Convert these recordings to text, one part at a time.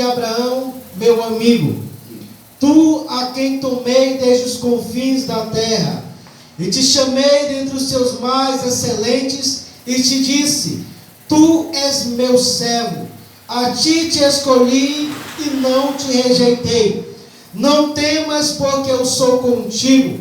Abraão, meu amigo, tu a quem tomei desde os confins da terra, e te chamei dentre os seus mais excelentes, e te disse, tu és meu servo, a ti te escolhi e não te rejeitei. Não temas, porque eu sou contigo.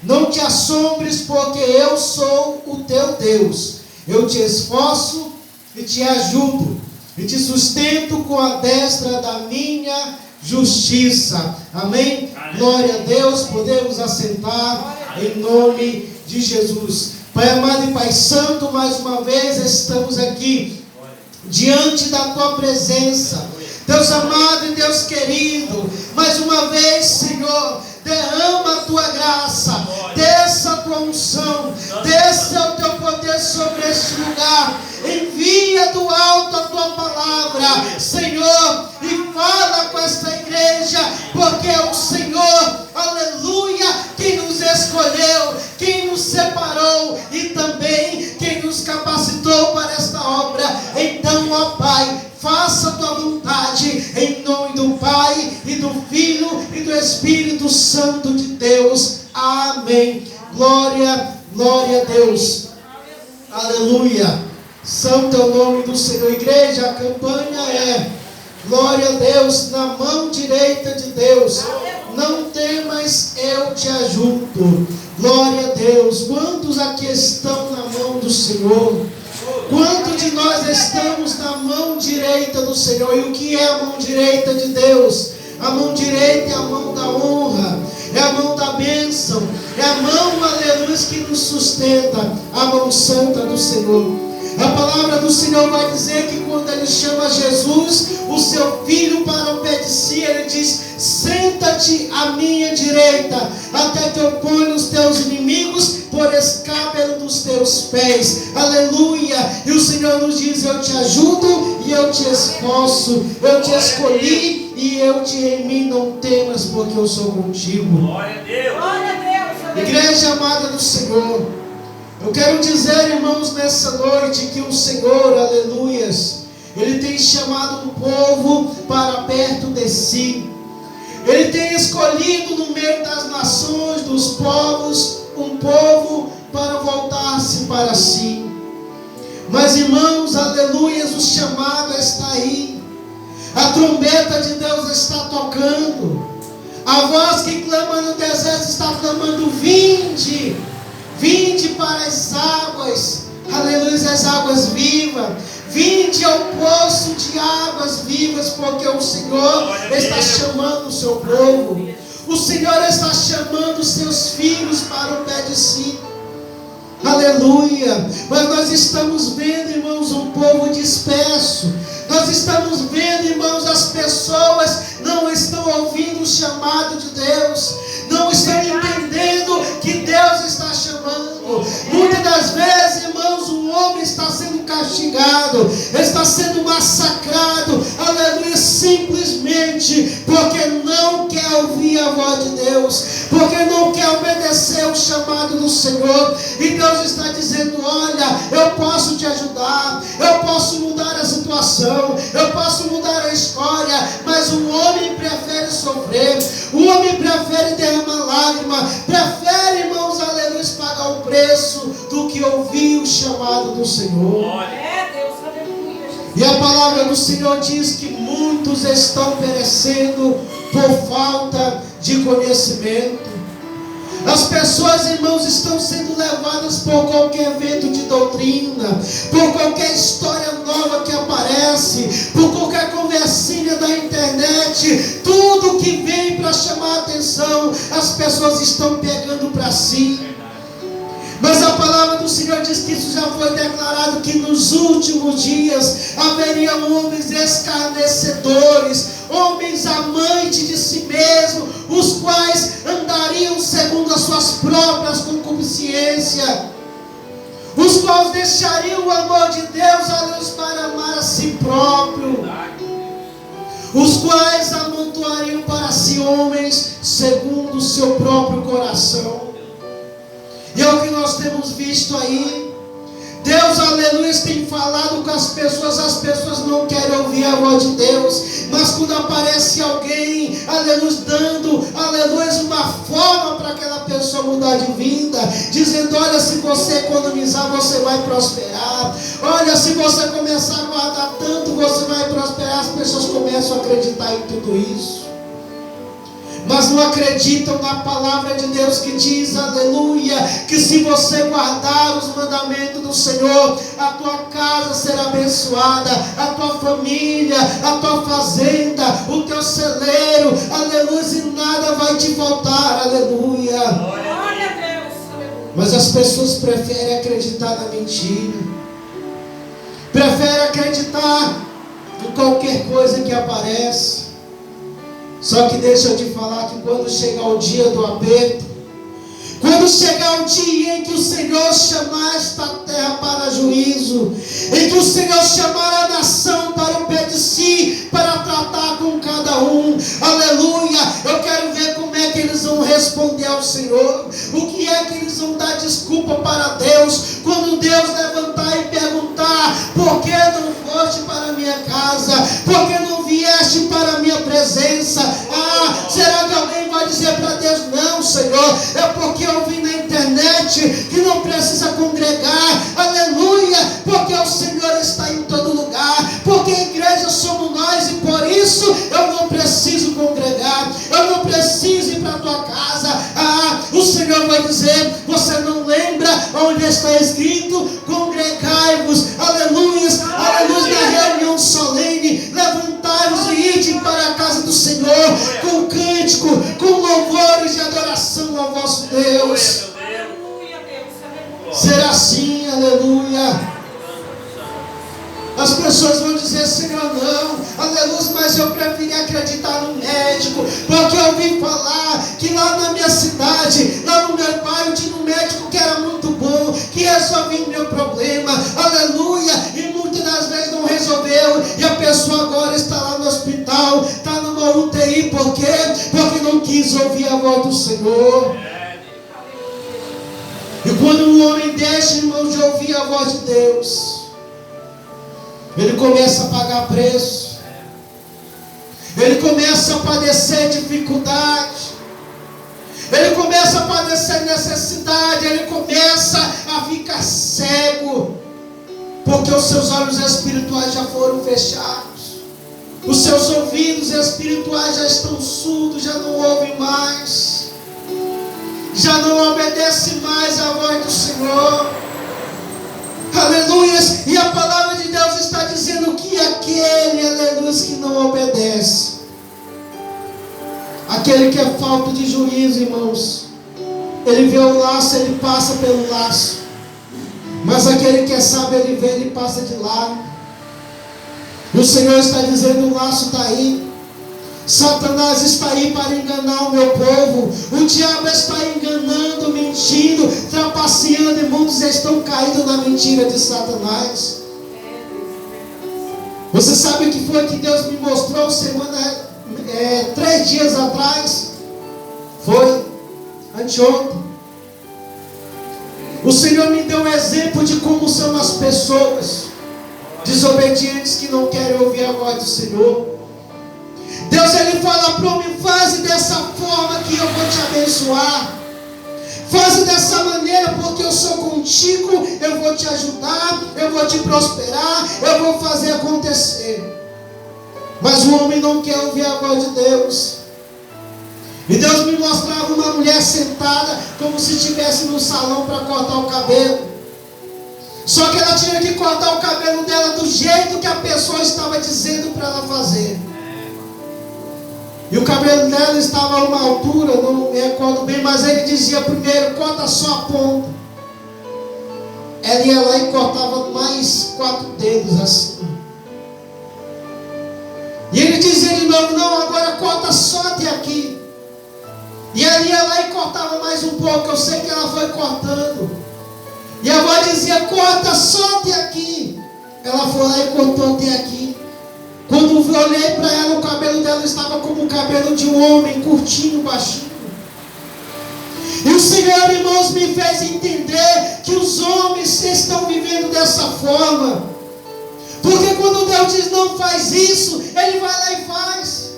Não te assombres, porque eu sou o teu Deus. Eu te esforço e te ajudo, e te sustento com a destra da minha justiça. Amém? Glória a Deus. Podemos assentar em nome de Jesus. Pai amado e Pai santo, mais uma vez estamos aqui diante da tua presença, Deus amado e Deus querido. Mais uma vez, Senhor, derrama a tua graça, desça a tua unção, desça o teu poder sobre este lugar. Envia do alto a tua palavra, Senhor, e fala com esta igreja, porque é o Senhor, aleluia, quem nos escolheu, quem nos separou e também quem nos capacitou para esta obra. Então, ó Pai, faça a tua vontade, em nome do Pai, e do Filho, e do Espírito Santo de Deus. Amém. Glória, glória a Deus. Aleluia. Santo é o nome do Senhor. Igreja, a campanha é: glória a Deus, na mão direita de Deus. Não temas, eu te ajudo. Glória a Deus. Quantos aqui estão na mão do Senhor? Quantos de nós estamos na mão direita do Senhor? E o que é a mão direita de Deus? A mão direita é a mão da honra, é a mão da bênção, é a mão, aleluia, que nos sustenta, a mão santa do Senhor. A palavra do Senhor vai dizer que quando Ele chama Jesus, o seu filho, para o pé de si, Ele diz: senta-te à minha direita, até que eu ponha os teus inimigos por escabelo dos teus pés. Aleluia. E o Senhor nos diz: eu te ajudo e eu te esforço, eu te escolhi e eu te remi. Não temas, porque eu sou contigo. Glória a Deus. Glória a Deus. Igreja amada do Senhor, eu quero dizer, irmãos, nessa noite, que o Senhor, aleluias, Ele tem chamado um povo para perto de si. Ele tem escolhido no meio das nações, dos povos, um povo para voltar-se para si. Mas, irmãos, aleluias, o chamado está aí. A trombeta de Deus está tocando. A voz que clama no deserto está clamando: vinde, vinde para as águas, aleluia, as águas vivas. Vinde ao poço de águas vivas, porque o Senhor está chamando o seu povo. O Senhor está chamando os seus filhos para o pé de si. Aleluia. Mas nós estamos vendo, irmãos, um povo disperso. Nós estamos vendo, irmãos, as pessoas não estão ouvindo o chamado de Deus, não estão entendendo que Deus está chamando. Muitas das vezes, irmãos, um homem está sendo castigado, está sendo massacrado, aleluia, simplesmente porque não quer ouvir a voz de Deus, porque não quer obedecer o chamado do Senhor. E Deus está dizendo: olha, eu posso te ajudar, eu posso mudar a situação, eu posso mudar a história, mas o homem prefere sofrer, o homem prefere derramar lágrima, prefere, irmãos, aleluia, pagar o preço do que ouvir o chamado do Senhor. E a palavra do Senhor diz que muitos estão perecendo por falta de conhecimento. As pessoas, irmãos, estão sendo levadas por qualquer vento de doutrina, por qualquer história nova que aparece, por qualquer conversinha da internet. Tudo que vem para chamar a atenção, as pessoas estão pegando para si. Mas a palavra do Senhor diz que isso já foi declarado, que nos últimos dias haveria homens escarnecedores, homens amantes de si mesmos, os quais andariam segundo as suas próprias concupiscências, os quais deixariam o amor de Deus a Deus para amar a si próprio, os quais amontoariam para si homens segundo o seu próprio coração. E é o que nós temos visto aí. Deus, aleluia, tem falado com as pessoas não querem ouvir a voz de Deus. Mas quando a aleluia, dando, aleluia, uma forma para aquela pessoa mudar de vida, dizendo: olha, se você economizar, você vai prosperar. Olha, se você começar a guardar tanto, você vai prosperar. As pessoas começam a acreditar em tudo isso, mas não acreditam na palavra de Deus que diz, aleluia, que se você guardar os mandamentos do Senhor, a tua casa será abençoada, a tua família, a tua fazenda, o teu celeiro, aleluia, e nada vai te faltar, aleluia. Glória a Deus. Mas as pessoas preferem acreditar na mentira, preferem acreditar em qualquer coisa que aparece. Só que deixa eu te falar que quando chegar o dia do aperto, quando chegar o dia em que o Senhor chamar esta terra para juízo, em que o Senhor chamar a nação para o pé de si, para tratar com cada um, aleluia, eu quero ver como é que eles vão responder ao Senhor, o que é que eles vão dar desculpa para Deus, quando Deus levantar e perguntar: por que não foste para a minha casa? Por que não vieste para a minha presença? Será que alguém vai dizer para Deus: não, Senhor, é porque eu vi na internet que não precisa congregar, aleluia, porque o Senhor está em todo lugar, porque a igreja somos nós e por isso eu não preciso congregar, eu não preciso ir para a tua casa. O Senhor vai dizer: você não lembra onde está escrito: congregai-vos, aleluia, aleluia, na reunião solene, levantai-vos e ide para a casa do Senhor, com cântico, com louvores de adoração ao vosso Deus. Será assim, aleluia. As pessoas vão dizer: Senhor, não, aleluia, mas eu preferi acreditar no médico, porque eu ouvi falar que lá na minha cidade, lá no meu bairro, tinha um médico que era muito bom, que resolvia o meu problema, aleluia, e muitas das vezes não resolveu, e a pessoa agora está lá no hospital, está numa UTI, por quê? Porque não quis ouvir a voz do Senhor. E quando o homem deixa, irmão, de ouvir a voz de Deus, ele começa a pagar preço, ele começa a padecer dificuldade, ele começa a padecer necessidade, ele começa a ficar cego, porque os seus olhos espirituais já foram fechados, os seus ouvidos espirituais já estão surdos, já não ouvem mais, já não obedecem mais à voz do Senhor. Aleluia, e a palavra de Deus está dizendo que aquele, aleluia, que não obedece, aquele que é falta de juízo, irmãos, ele vê o laço, ele passa pelo laço, mas aquele que é sábio, ele vê, ele passa de lado. E o Senhor está dizendo: o laço está aí, Satanás está aí para enganar o meu povo, o diabo está enganando, mentindo, trapaceando, e muitos estão caindo na mentira de Satanás. Você sabe o que foi que Deus me mostrou 3 dias atrás? Foi anteontem. O Senhor me deu um exemplo de como são as pessoas desobedientes que não querem ouvir a voz do Senhor. Deus, ele fala para mim: faze dessa forma que eu vou te abençoar, faze dessa maneira porque eu sou contigo, eu vou te ajudar, eu vou te prosperar, eu vou fazer acontecer. Mas o homem não quer ouvir a voz de Deus. E Deus me mostrava uma mulher sentada como se estivesse no salão para cortar o cabelo, só que ela tinha que cortar o cabelo dela do jeito que a pessoa estava dizendo para ela fazer. E o cabelo dela estava a uma altura, não me recordo bem, mas ele dizia: primeiro, corta só a ponta. Ela ia lá e cortava mais 4 dedos assim. E ele dizia de novo: não, agora corta só até aqui. E ela ia lá e cortava mais um pouco. Eu sei que ela foi cortando. E a avó dizia: corta só até aqui. Ela foi lá e cortou até aqui. Quando eu olhei para ela, o cabelo dela estava como o cabelo de um homem, curtinho, baixinho. E o Senhor, irmãos, me fez entender que os homens estão vivendo dessa forma. Porque quando Deus diz: não faz isso, Ele vai lá e faz.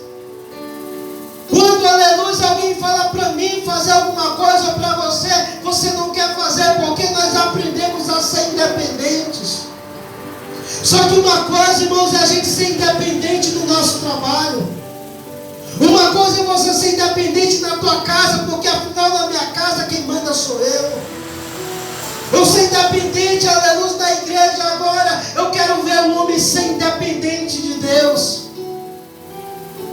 Quando Só que uma coisa, irmãos, é a gente ser independente do nosso trabalho. Uma coisa é você ser independente na tua casa, porque afinal na minha casa quem manda sou eu. Eu ser independente, aleluia, da igreja agora. Eu quero ver um homem ser independente de Deus.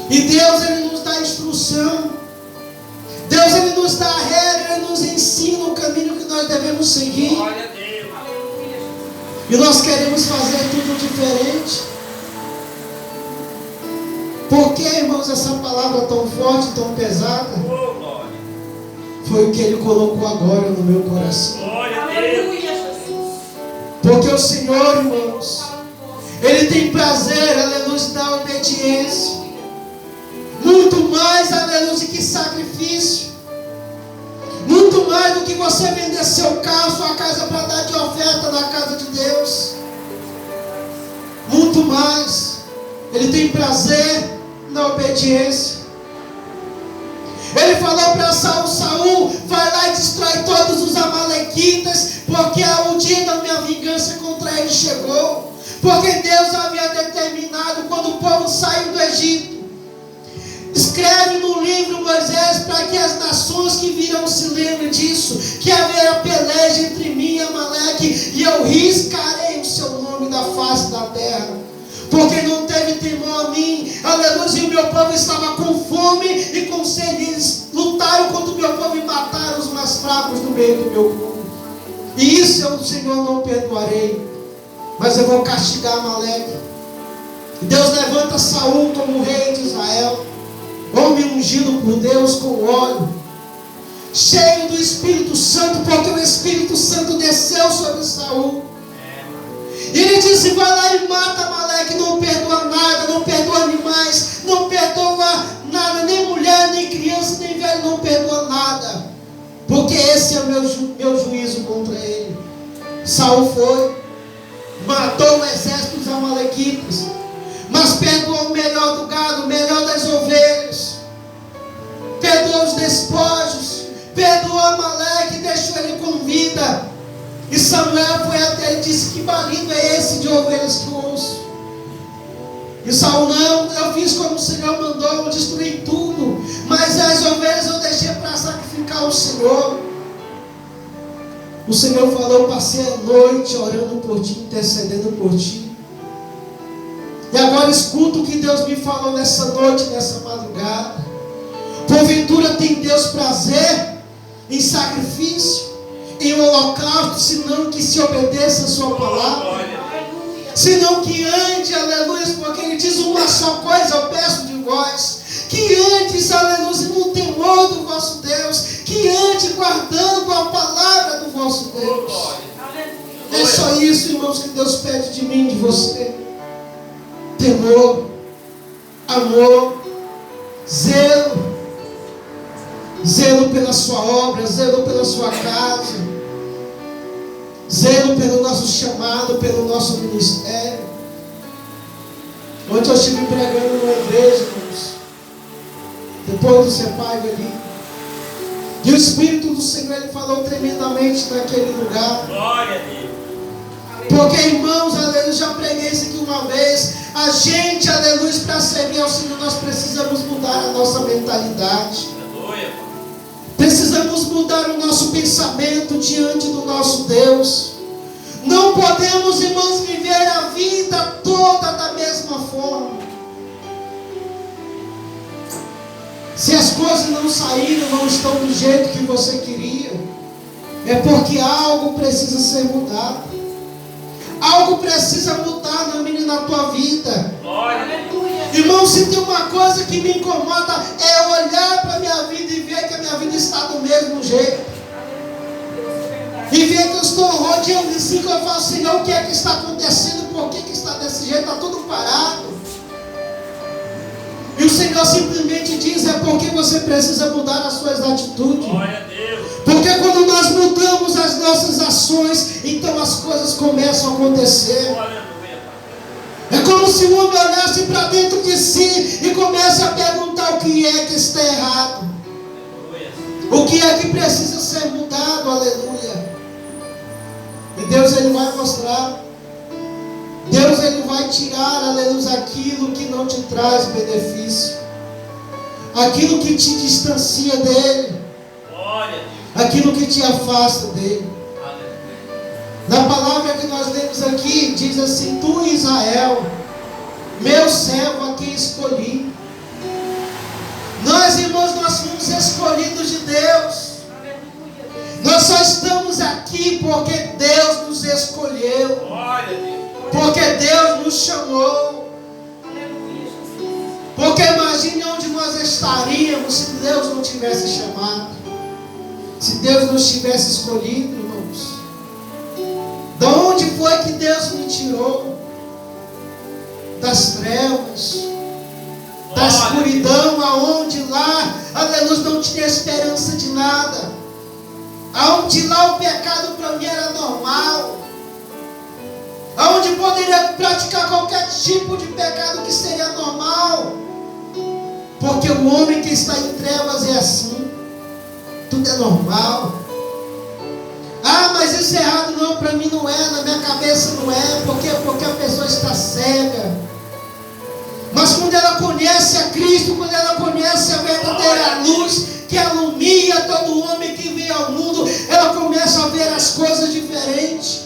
E Deus, Ele nos dá instrução. Deus, Ele nos dá a regra, Ele nos ensina o caminho que nós devemos seguir. Glória a Deus. E nós queremos fazer tudo diferente. Por que, irmãos, essa palavra tão forte, tão pesada? Oh, glória. Foi o que Ele colocou agora no meu coração. Glória a Deus. Porque o Senhor, irmãos, Ele tem prazer, aleluia, da obediência. Muito mais, aleluia, que sacrifício. Muito mais do que você vender seu carro, sua casa para dar de oferta na casa de Deus. Muito mais. Ele tem prazer na obediência. Ele falou para Saul: Saul, vai lá e destrói todos os amalequitas, porque o dia da minha vingança contra ele chegou. Porque Deus havia determinado, quando o povo saiu do Egito, escreve no livro, Moisés, para que as nações que virão se lembrem disso, que haverá peleja entre mim e Amaleque, e eu riscarei o seu nome da face da terra. Porque não teve temor a mim, aleluia, e o meu povo estava com fome e com sede. Eles lutaram contra o meu povo e mataram os mais fracos do meio do meu povo. E isso eu, Senhor, não perdoarei, mas eu vou castigar Amaleque. E Deus levanta Saul como rei de Israel, homem ungido por Deus com óleo, cheio do Espírito Santo, porque o Espírito Santo desceu sobre Saul. E ele disse: vai lá e mata Amaleque. Não perdoa nada, não perdoa animais, não perdoa nada, nem mulher, nem criança, nem velho, não perdoa nada, porque esse é o meu juízo contra ele. Saul foi, matou o exército dos amalequitas, mas perdoou o melhor do gado, o melhor das ovelhas, perdoou os despojos, perdoou Amaleque e deixou ele com vida. E Samuel foi até ele e disse: que balido é esse de ovelhas que eu ouço? E Saul: não, eu fiz como o Senhor mandou, eu destruí tudo, mas as ovelhas eu deixei para sacrificar ao Senhor. O Senhor falou: passei a noite orando por ti, intercedendo por ti. E agora escuta o que Deus me falou nessa noite, nessa madrugada. Porventura tem Deus prazer em sacrifício, em holocausto, senão que se obedeça a sua palavra, senão que ande, aleluia, porque ele diz: uma só coisa eu peço de vós, que antes, aleluia, no temor do vosso Deus, que ande guardando a palavra do vosso Deus. É só isso, irmãos, que Deus pede de mim, de você: temor, amor, zelo, zelo pela sua obra, zelo pela sua casa, zelo pelo nosso chamado, pelo nosso ministério. Ontem eu estive pregando numa igreja, irmãos, depois do Sepaiva ali, e o Espírito do Senhor, Ele falou tremendamente naquele lugar. Glória a Deus. Porque, irmãos, aleluia, eu já preguei isso aqui uma vez. A gente, aleluia, para servir ao Senhor, nós precisamos mudar a nossa mentalidade. Precisamos mudar o nosso pensamento diante do nosso Deus. Não podemos, irmãos, viver a vida toda da mesma forma. Se as coisas não saíram, não estão do jeito que você queria, é porque algo precisa ser mudado. Algo precisa mudar na tua vida. Irmão, se tem uma coisa que me incomoda, é olhar para a minha vida e ver que a minha vida está do mesmo jeito. E ver que eu estou rodeando de si, que eu falo: Senhor, o que é que está acontecendo? Por que está desse jeito? Está tudo parado. E o Senhor simplesmente diz: é porque você precisa mudar as suas atitudes. Glória a Deus. Porque quando nós mudamos as nossas ações, então as coisas começam a acontecer. É como se o homem olhasse para dentro de si e comece a perguntar: o que é que está errado? O que é que precisa ser mudado? Aleluia. E Deus, Ele vai mostrar. Deus, Ele vai tirar, aleluia, aquilo que não te traz benefício, aquilo que te distancia dEle, aquilo que te afasta dEle. Na palavra que nós lemos aqui, diz assim: tu, Israel, meu servo a quem escolhi. Nós, irmãos, nós fomos escolhidos de Deus. Nós só estamos aqui porque Deus nos escolheu, porque Deus nos chamou. Porque imagine onde nós estaríamos se Deus não tivesse chamado, se Deus nos tivesse escolhido, irmãos. De onde foi que Deus me tirou? Das trevas, da escuridão, aonde lá, aleluia, não tinha esperança de nada, aonde lá o pecado para mim era normal, aonde poderia praticar qualquer tipo de pecado que seria normal, porque o homem que está em trevas é assim, tudo é normal. Ah, mas isso é errado. Não, para mim não é, na minha cabeça não é, porque a pessoa está cega. Mas quando ela conhece a Cristo, quando ela conhece a verdadeira luz que alumia todo homem que vem ao mundo, ela começa a ver as coisas diferentes.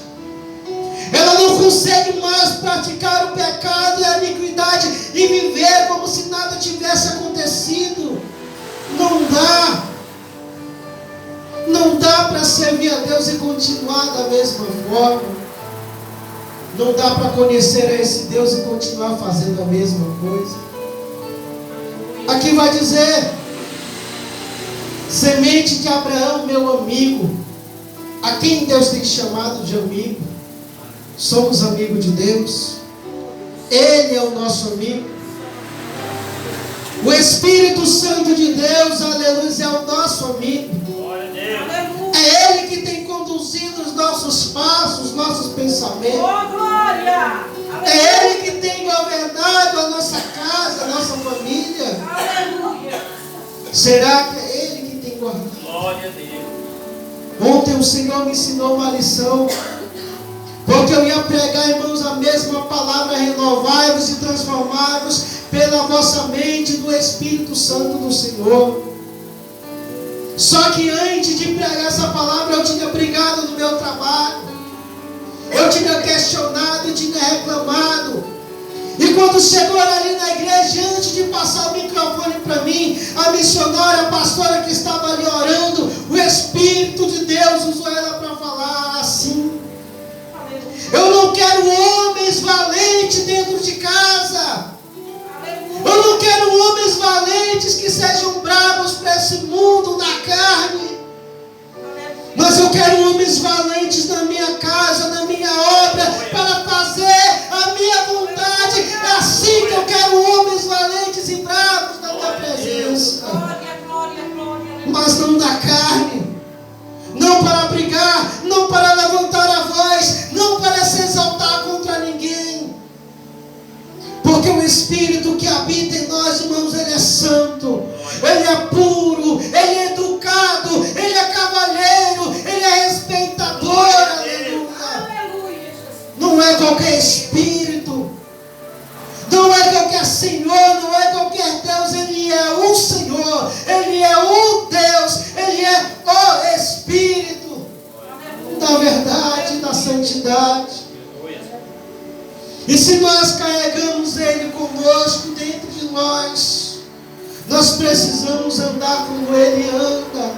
Ela não consegue mais praticar o pecado e a iniquidade e viver como se nada tivesse acontecido. Não dá. Não dá para servir a Deus e continuar da mesma forma. Não dá para conhecer a esse Deus e continuar fazendo a mesma coisa. Aqui vai dizer: semente de Abraão, meu amigo. A quem Deus tem chamado de amigo? Somos amigos de Deus. Ele é o nosso amigo. O Espírito Santo de Deus, aleluia, é o nosso amigo. É Ele que tem conduzido os nossos passos, nossos pensamentos. Oh, glória! É Ele que tem governado a nossa casa, a nossa família. Aleluia! Será que é Ele que tem guardado? Glória a Deus. Ontem o Senhor me ensinou uma lição, porque eu ia pregar, irmãos, a mesma palavra: renovai-vos e transformai-vos pela vossa mente do Espírito Santo do Senhor. Só que antes de pregar essa palavra, eu tinha brigado no meu trabalho, eu tinha questionado, eu tinha reclamado. E quando chegou ali na igreja, antes de passar o microfone para mim, a missionária, a pastora que estava ali orando, o Espírito de Deus usou ela para falar assim: eu não quero homens valentes dentro de casa. Eu não quero homens valentes que sejam bravos para esse mundo na carne. Mas eu quero homens valentes na minha casa, na minha obra, para fazer a minha vontade. É assim que eu quero homens valentes e bravos na tua presença. Mas não da carne. Não para brigar, não para levantar a voz, não para se exaltar contra ninguém. Porque o Espírito que habita em nós, irmãos, Ele é santo, Ele é puro, Ele é educado, Ele é cavalheiro, Ele é respeitador, aleluia. Não é qualquer espírito, não é qualquer Senhor, não é qualquer Deus. Ele é o Senhor, Ele é o Deus, Ele é o Espírito da verdade, da santidade. E se nós carregamos Ele conosco dentro de nós, nós precisamos andar como Ele anda.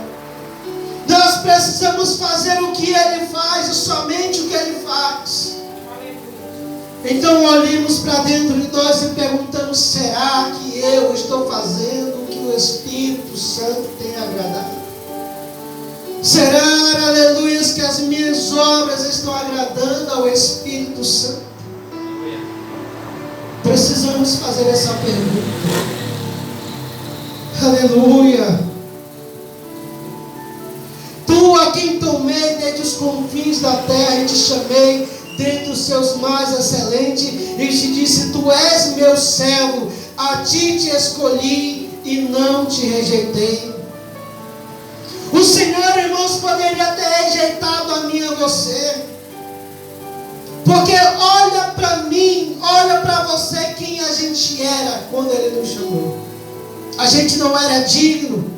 Nós precisamos fazer o que Ele faz e somente o que Ele faz. Então olhemos para dentro de nós e perguntamos: será que eu estou fazendo o que o Espírito Santo tem agradado? Será, aleluia, que as minhas obras estão agradando ao Espírito Santo? Precisamos fazer essa pergunta. Aleluia. Tu, a quem tomei desde os confins da terra e te chamei dentre os seus mais excelentes, e te disse: tu és meu servo, a ti te escolhi e não te rejeitei. O Senhor, irmãos, poderia ter rejeitado a mim e a você. Porque olha para mim, olha para você quem a gente era quando Ele nos chamou. A gente não era digno.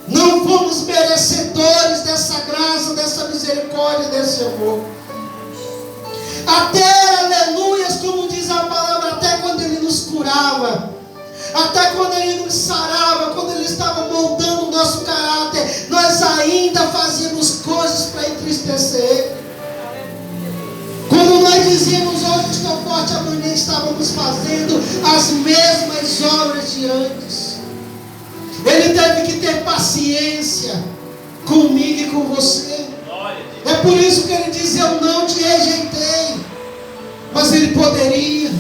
Não fomos merecedores dessa graça, dessa misericórdia, desse amor. Até, aleluias, como diz a palavra, até quando Ele nos curava, até quando Ele nos sarava, quando Ele estava moldando o nosso caráter, nós ainda fazíamos coisas para entristecer Ele. Quando nós dizíamos hoje estou forte, amanhã estávamos fazendo as mesmas obras de antes. Ele teve que ter paciência comigo e com você. É por isso que Ele diz: eu não te rejeitei. Mas Ele poderia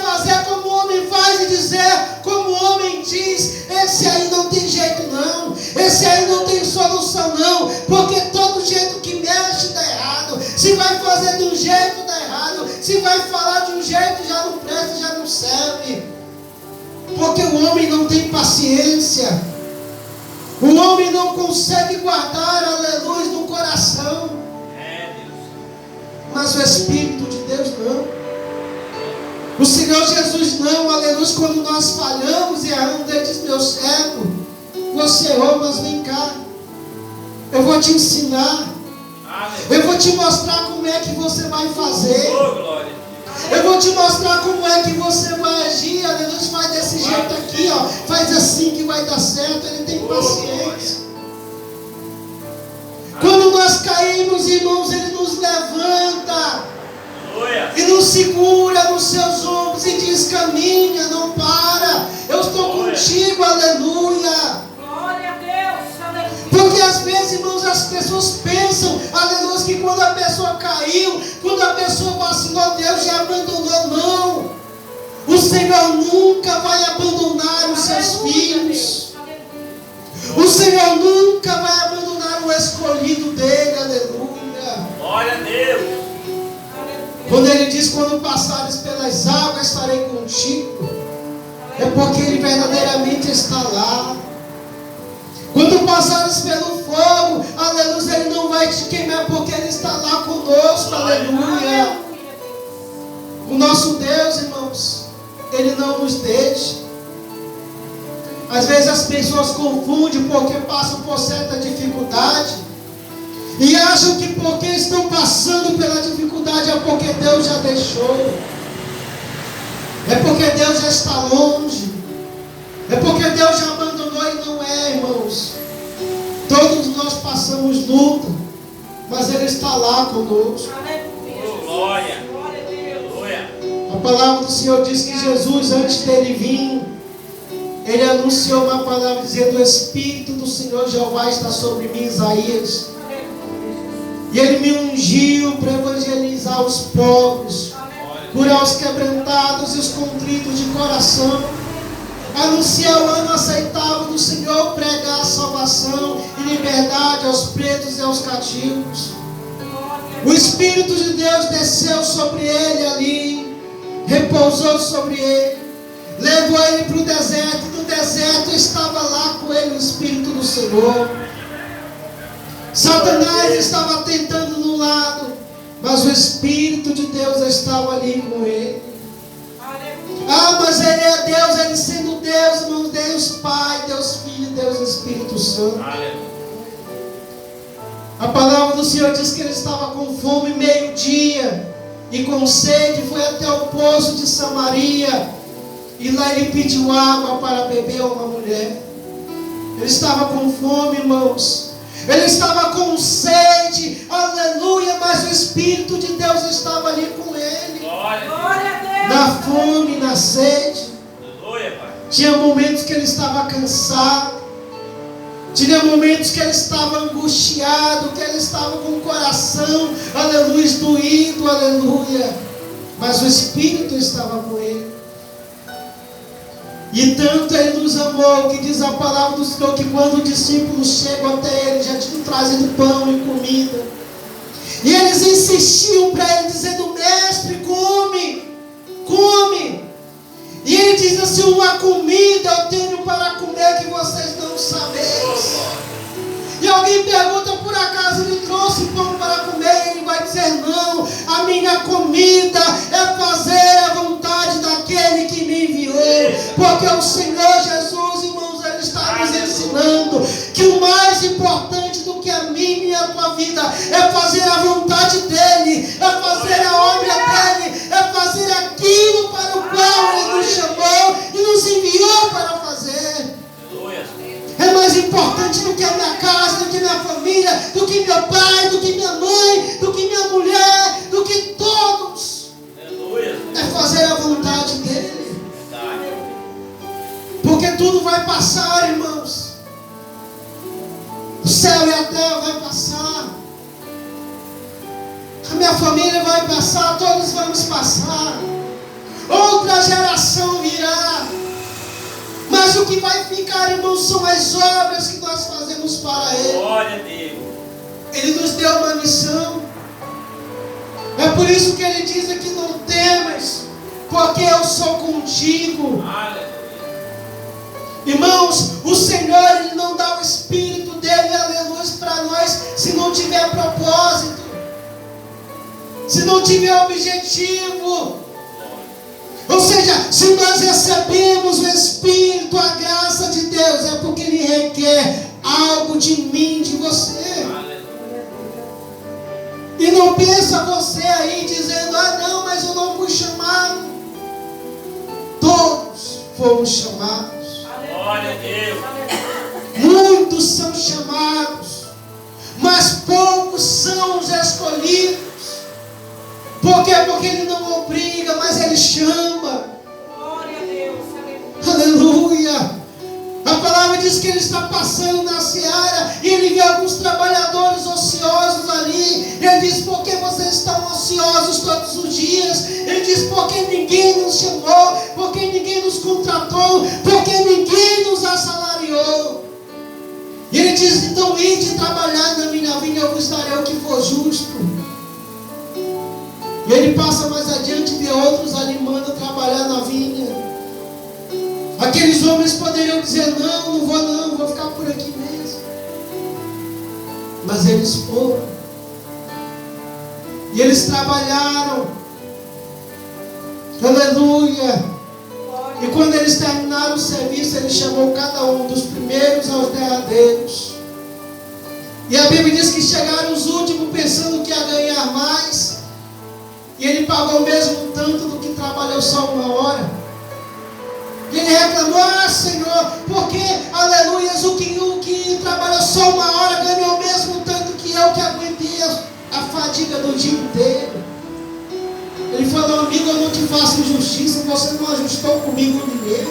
fazer como o homem faz e dizer como o homem diz: esse aí não tem jeito não, esse aí não tem solução não, porque todo jeito que mexe dá errado. Se vai fazer de um jeito dá errado, se vai falar de um jeito já não presta, já não serve. Porque o homem não tem paciência, o homem não consegue guardar, aleluia, no coração. Mas o Espírito de Deus não. O Senhor Jesus não, aleluia. Quando nós falhamos e erramos, Ele diz: meu servo, você errou, mas vem cá, eu vou te ensinar, eu vou te mostrar como é que você vai fazer, eu vou te mostrar como é que você vai agir, aleluia. Faz desse jeito aqui, ó, faz assim que vai dar certo. Ele tem paciência. Quando nós caímos, irmãos, Ele nos levanta e nos segura nos seus ombros e diz: caminha, não para, eu estou contigo, aleluia. Glória a Deus, aleluia. Porque às vezes, irmãos, as pessoas pensam, aleluia, que quando a pessoa caiu, quando a pessoa vacilou, Deus já abandonou. Não, o Senhor nunca vai abandonar os seus filhos. O Senhor nunca vai abandonar o escolhido dele, aleluia. Glória a Deus. Quando Ele diz: quando passares pelas águas estarei contigo, é porque Ele verdadeiramente está lá. Quando passares pelo fogo, aleluia, Ele não vai te queimar, porque Ele está lá conosco, aleluia. O nosso Deus, irmãos, Ele não nos deixa. Às vezes as pessoas confundem porque passam por certa dificuldade e acham que porque estão passando pela dificuldade é porque Deus já deixou, é porque Deus já está longe, é porque Deus já abandonou. E não é, irmãos. Todos nós passamos luta, mas Ele está lá conosco. Glória. A palavra do Senhor diz que Jesus, antes dele vir, Ele anunciou uma palavra dizendo: o Espírito do Senhor Jeová está sobre mim, Isaías. E Ele me ungiu para evangelizar os pobres, curar os quebrantados e os contritos de coração, anunciar o ano aceitável do Senhor, pregar a salvação e liberdade aos pretos e aos cativos. O Espírito de Deus desceu sobre Ele ali, repousou sobre Ele, levou Ele para o deserto. No deserto estava lá com Ele o Espírito do Senhor. Satanás estava tentando no lado, mas o Espírito de Deus estava ali com Ele. Ah, mas Ele é Deus, Ele sendo Deus, irmãos, Deus Pai, Deus Filho, Deus Espírito Santo. A palavra do Senhor diz que Ele estava com fome meio-dia e com sede, foi até o poço de Samaria e lá Ele pediu água para beber a uma mulher. Ele estava com fome, irmãos. Ele estava com sede, aleluia, mas o Espírito de Deus estava ali com ele. Glória a Deus. Na fome, na sede. Aleluia, Pai. Tinha momentos que ele estava cansado. Tinha momentos que ele estava angustiado, que ele estava com o coração, aleluia, doído, aleluia. Mas o Espírito estava com ele. E tanto Ele nos amou, que diz a palavra do Senhor, que quando os discípulos chegam até Ele, já tinham trazido pão e comida. E eles insistiam para Ele, dizendo: mestre, come, come. E Ele diz assim: uma comida eu tenho para comer que vocês não sabem. e alguém pergunta, por acaso ele trouxe pão para comer? Ele vai dizer, não, a minha comida é fazer a vontade daquele que me enviou. Porque o Senhor Jesus, irmãos, Ele está nos ensinando que o mais importante do que a minha e a tua vida é fazer a vontade dEle, é fazer a obra dEle, é fazer aquilo para o qual Ele nos chamou e nos enviou para fazer. É mais importante do que a minha casa, do que minha família, do que meu pai, do que minha mãe, do que minha mulher, do que todos. É fazer a vontade dEle. Porque tudo vai passar, irmãos. O céu e a terra vai passar. A minha família vai passar, todos vamos passar. Outra geração virá. Mas o que vai ficar, irmãos, são as obras que nós fazemos para Ele. Glória a Deus. Ele nos deu uma missão. É por isso que Ele diz aqui, não temas, porque eu sou contigo. Aleluia. Irmãos, o Senhor, Ele não dá o Espírito dEle, aleluia, para nós, se não tiver propósito, se não tiver objetivo. Ou seja, se nós recebemos o Espírito, a graça de Deus, é porque Ele requer algo de mim, de você. E não pensa você aí dizendo, ah não, mas eu não fui chamado. Todos fomos chamados. Glória a Deus. Muitos são chamados, mas poucos são os escolhidos. Por quê? Porque Ele não obriga, mas Ele chama. Glória a Deus. Aleluia. A palavra diz que Ele está passando na seara e Ele vê alguns trabalhadores ociosos ali. Ele diz, por que vocês estão ociosos todos os dias? Ele diz, porque ninguém nos chamou, porque ninguém nos contratou, porque ninguém nos assalariou. E Ele diz, então ide trabalhar na minha vinha, eu vos darei o que for justo. E Ele passa mais adiante, vê outros ali, manda trabalhar na vinha. Aqueles homens poderiam dizer, não vou ficar por aqui mesmo. Mas eles foram. E eles trabalharam. Aleluia. E quando eles terminaram o serviço, Ele chamou cada um, dos primeiros aos derradeiros. E a Bíblia diz que chegaram os últimos pensando que ia ganhar mais. E Ele pagou mesmo tanto do que trabalhou só uma hora. E ele reclamou, ah Senhor, porque, aleluia, o que trabalhou só uma hora ganhou mesmo tanto que eu que aguentei a fadiga do dia inteiro. Ele falou, amigo, eu não te faço injustiça, você não ajustou comigo o dinheiro.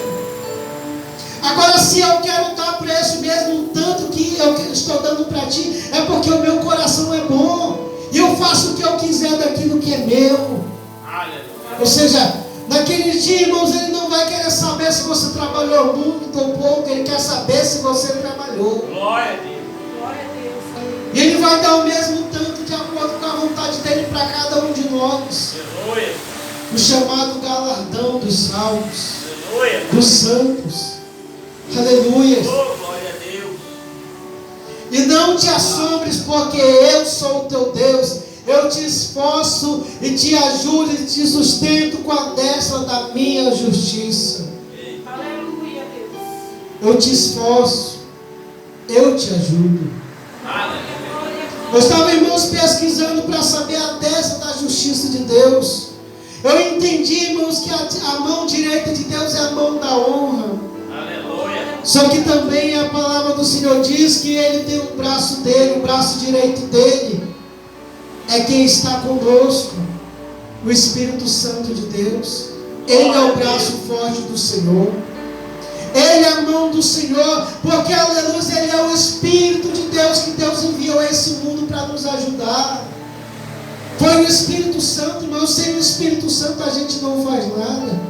Agora, se eu quero dar para esse mesmo tanto que eu estou dando para ti, é porque o meu coração é bom. E eu faço o que eu quiser daquilo que é meu. Aleluia. Ou seja, naquele dia, irmãos, Ele não vai querer saber se você trabalhou muito ou pouco. Ele quer saber se você trabalhou. Glória a Deus. Glória a Deus. E Ele vai dar o mesmo tanto de acordo com a vontade dEle para cada um de nós. Aleluia. O chamado galardão dos salvos, Aleluia. dos santos. Aleluia. Oh, glória a Deus. E não te assombres, porque eu sou o teu Deus. Eu te esforço e te ajudo e te sustento com a destra da minha justiça. Aleluia, Deus. Eu te esforço, eu te ajudo. Aleluia. Eu estava, irmãos, pesquisando para saber a destra da justiça de Deus. Eu entendi, irmãos, que a mão direita de Deus é a mão da honra. Aleluia. Só que também a palavra do Senhor diz que Ele tem o braço dele, o braço direito dele é quem está conosco, o Espírito Santo de Deus. Ele é o braço forte do Senhor. Ele é a mão do Senhor, porque, aleluia, Ele é o Espírito de Deus que Deus enviou a esse mundo para nos ajudar. Foi o Espírito Santo, irmão. Sem o Espírito Santo a gente não faz nada.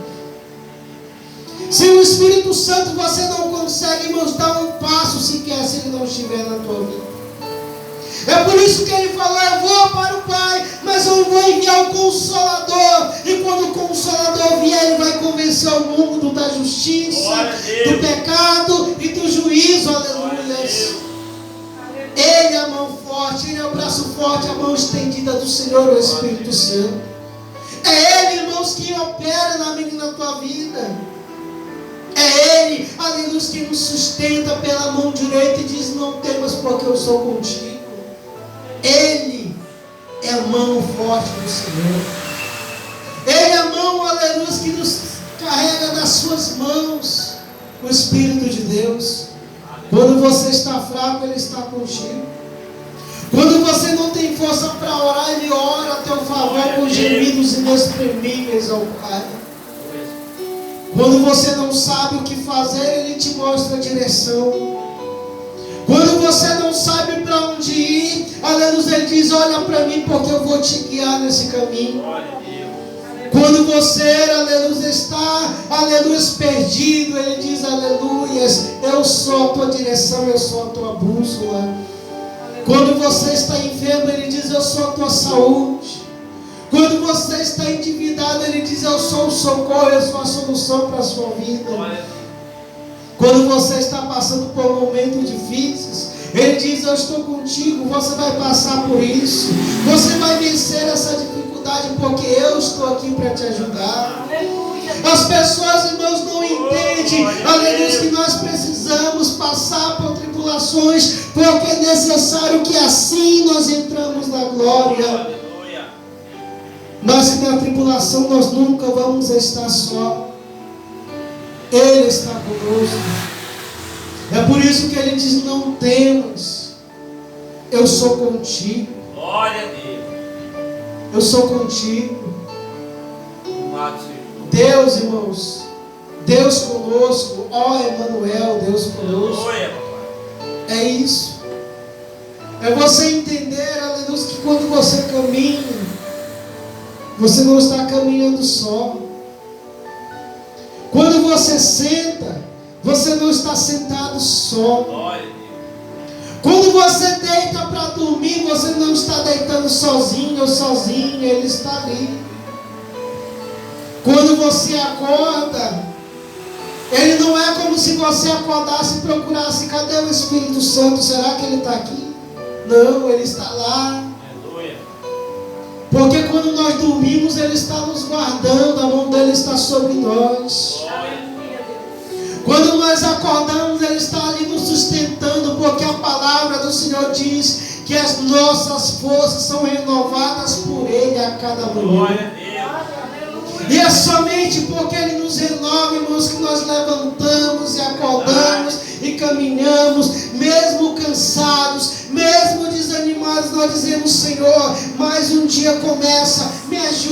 Sem o Espírito Santo você não consegue, irmãos, dar um passo sequer se Ele não estiver na tua vida. É por isso que Ele falou, eu vou para o Pai, mas eu vou enviar o Consolador. E quando o Consolador vier, Ele vai convencer o mundo da justiça, do pecado e do juízo. Aleluia. forte, Ele é o braço forte, a mão estendida do Senhor, o Espírito Santo. É Ele, irmãos, que opera na tua vida. É Ele, aleluia, que nos sustenta pela mão direita e diz: não temas, porque eu sou contigo. Ele é a mão forte do Senhor. Ele é a mão, aleluia, que nos carrega nas suas mãos. O Espírito de Deus. Quando você está fraco, Ele está contigo. Quando você não tem força para orar, Ele ora a teu favor com gemidos inexprimíveis ao Pai. Quando você não sabe o que fazer, Ele te mostra a direção. Quando você não sabe para onde ir, aleluia, Ele diz: olha para mim, porque eu vou te guiar nesse caminho. Quando você, aleluia, está, aleluia, perdido, Ele diz: aleluia, eu sou a tua direção, eu sou a tua bússola. Quando você está enfermo, Ele diz: eu sou a tua saúde. Quando você está endividado, Ele diz: eu sou o socorro, eu sou a solução para a sua vida. Quando você está passando por momentos difíceis, Ele diz: eu estou contigo, você vai passar por isso. Você vai vencer essa dificuldade, porque eu estou aqui para te ajudar. As pessoas, irmãos, não entendem, aleluia, que nós precisamos passar por tribulações, porque é necessário que assim nós entramos na glória. Mas na tribulação nós nunca vamos estar só. Ele está conosco. É por isso que Ele diz: não temas, eu sou contigo. Glória a Deus. Eu sou contigo. Louvado Deus, irmãos, Deus conosco, ó Emanuel, Deus conosco. É isso. É você entender, aleluia, que quando você caminha, você não está caminhando só. Quando você senta, você não está sentado só. Quando você deita para dormir, você não está deitando sozinho ou sozinha, Ele está ali. Quando você acorda, Ele não é como se você acordasse e procurasse: cadê o Espírito Santo? Será que Ele está aqui? Não, Ele está lá. Porque quando nós dormimos, Ele está nos guardando, a mão dEle está sobre nós. Quando nós acordamos, Ele está ali nos sustentando, porque a palavra do Senhor diz que as nossas forças são renovadas por Ele a cada manhã. E é somente porque Ele nos renova, irmãos, que nós levantamos e acordamos e caminhamos, mesmo cansados, mesmo desanimados, nós dizemos: Senhor, mais um dia começa, me ajuda.